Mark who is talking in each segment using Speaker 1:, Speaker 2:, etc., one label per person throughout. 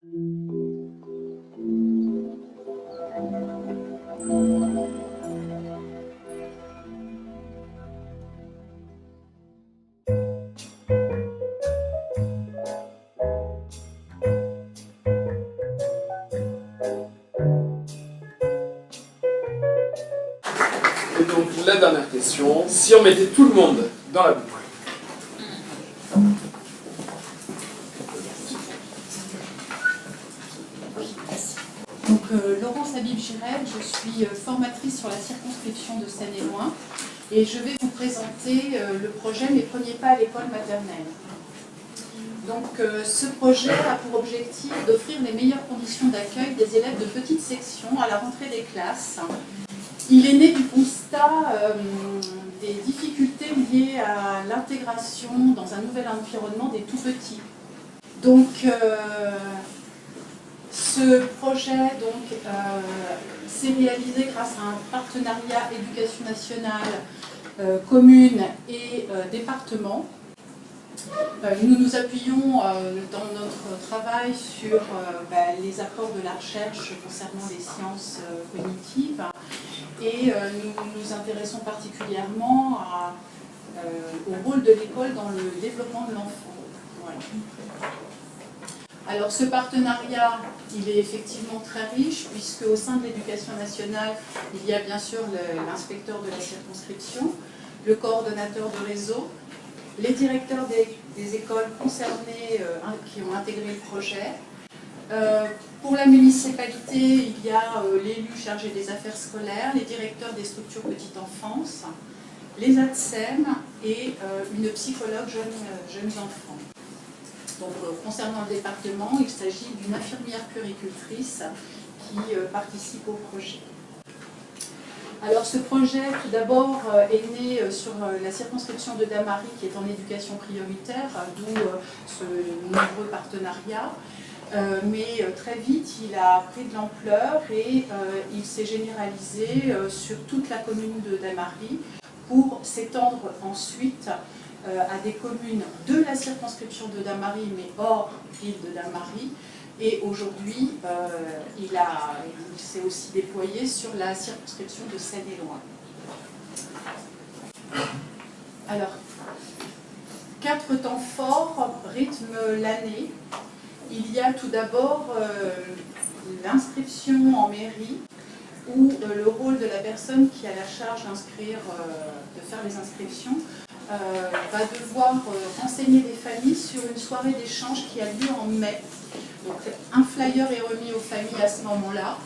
Speaker 1: Et donc la dernière question, si on mettait tout le monde dans la boucle.
Speaker 2: Donc, Laurence Habib-Girel, je suis formatrice sur la circonscription de Seine-et-Loing et je vais vous présenter le projet Mes premiers pas à l'école maternelle. Donc, ce projet a pour objectif d'offrir les meilleures conditions d'accueil des élèves de petite section à la rentrée des classes. Il est né du constat des difficultés liées à l'intégration dans un nouvel environnement des tout-petits. Donc, ce projet s'est réalisé grâce à un partenariat éducation nationale, commune et département. Nous nous appuyons dans notre travail sur les apports de la recherche concernant les sciences cognitives et nous nous intéressons particulièrement au rôle de l'école dans le développement de l'enfant. Voilà. Alors ce partenariat, il est effectivement très riche puisque au sein de l'éducation nationale, il y a bien sûr l'inspecteur de la circonscription, le coordonnateur de réseau, les directeurs des écoles concernées qui ont intégré le projet. Pour la municipalité, il y a l'élu chargé des affaires scolaires, les directeurs des structures petite enfance, les ATSEM et une psychologue jeunes enfants. Donc, concernant le département, il s'agit d'une infirmière puéricultrice qui participe au projet. Alors ce projet, tout d'abord, est né sur la circonscription de Damary qui est en éducation prioritaire, d'où ce nombreux partenariat. Mais très vite, il a pris de l'ampleur et il s'est généralisé sur toute la commune de Damary pour s'étendre ensuite à des communes de la circonscription de Damary, mais hors ville de Damary. Et aujourd'hui, il s'est aussi déployé sur la circonscription de Seine-et-Loing. Alors, 4 temps forts rythment l'année. Il y a tout d'abord l'inscription en mairie, où le rôle de la personne qui a la charge d'inscrire, de faire les inscriptions, va devoir renseigner les familles sur une soirée d'échange qui a lieu en mai. Donc un flyer est remis aux familles à ce moment-là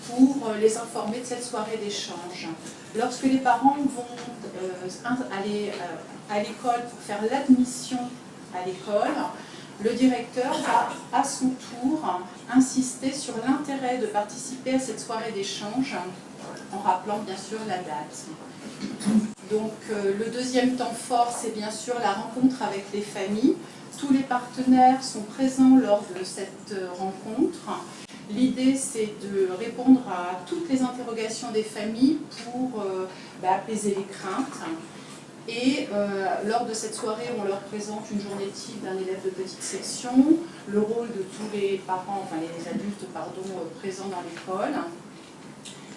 Speaker 2: pour les informer de cette soirée d'échange. Lorsque les parents vont aller à l'école pour faire l'admission à l'école, le directeur va à son tour insister sur l'intérêt de participer à cette soirée d'échange en rappelant bien sûr la date. Donc le deuxième temps fort, c'est bien sûr la rencontre avec les familles. Tous les partenaires sont présents lors de cette rencontre. L'idée, c'est de répondre à toutes les interrogations des familles pour apaiser les craintes. Et lors de cette soirée, on leur présente une journée type d'un élève de petite section, le rôle de tous les parents, enfin les adultes, présents dans l'école.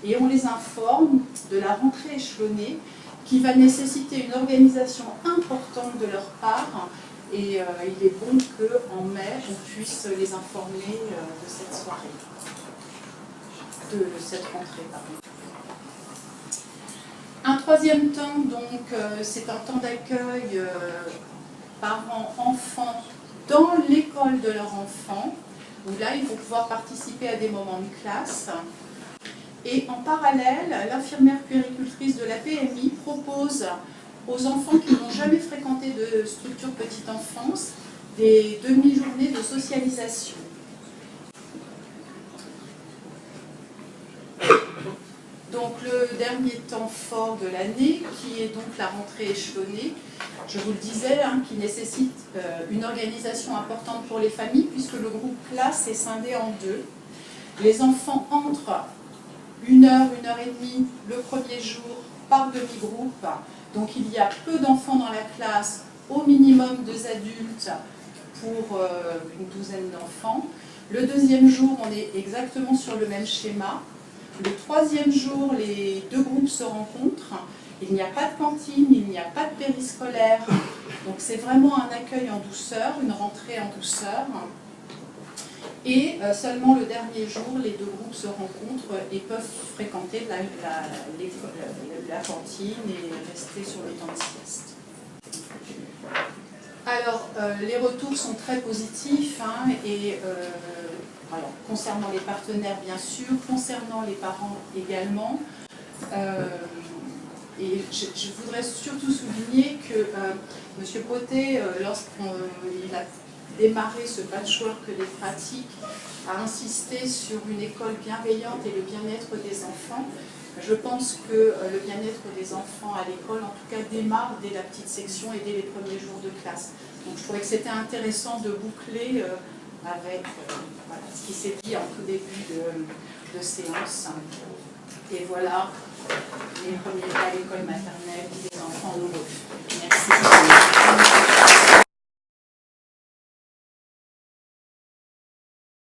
Speaker 2: Et on les informe de la rentrée échelonnée qui va nécessiter une organisation importante de leur part. Et il est bon qu'en mai, on puisse les informer de cette soirée, de cette rentrée, pardon. Un troisième temps, donc, c'est un temps d'accueil parents-enfants dans l'école de leur enfant, où là, ils vont pouvoir participer à des moments de classe. Et en parallèle, l'infirmière puéricultrice de la PMI propose aux enfants qui n'ont jamais fréquenté de structure petite enfance des demi-journées de socialisation. Donc le dernier temps fort de l'année, qui est donc la rentrée échelonnée, je vous le disais, qui nécessite une organisation importante pour les familles, puisque le groupe classe est scindé en deux. Les enfants entrent 1 heure, 1 heure et demie le premier jour par demi-groupe. Donc il y a peu d'enfants dans la classe, au minimum 2 adultes pour une douzaine d'enfants. Le deuxième jour, on est exactement sur le même schéma. Le troisième jour, les deux groupes se rencontrent. Il n'y a pas de cantine, il n'y a pas de périscolaire. Donc c'est vraiment un accueil en douceur, une rentrée en douceur. Et seulement le dernier jour, les deux groupes se rencontrent et peuvent fréquenter la cantine et rester sur le temps de sieste. Alors, les retours sont très positifs, hein, et alors, concernant les partenaires bien sûr, concernant les parents également. Et je voudrais surtout souligner que M. Potet, lorsqu'il a démarré ce patchwork des pratiques, a insisté sur une école bienveillante et le bien-être des enfants. Je pense que le bien-être des enfants à l'école, en tout cas, démarre dès la petite section et dès les premiers jours de classe. Donc je trouvais que c'était intéressant de boucler avec voilà, ce qui s'est dit en tout début de séance. Et voilà les premiers pas à l'école maternelle des enfants heureux. Merci.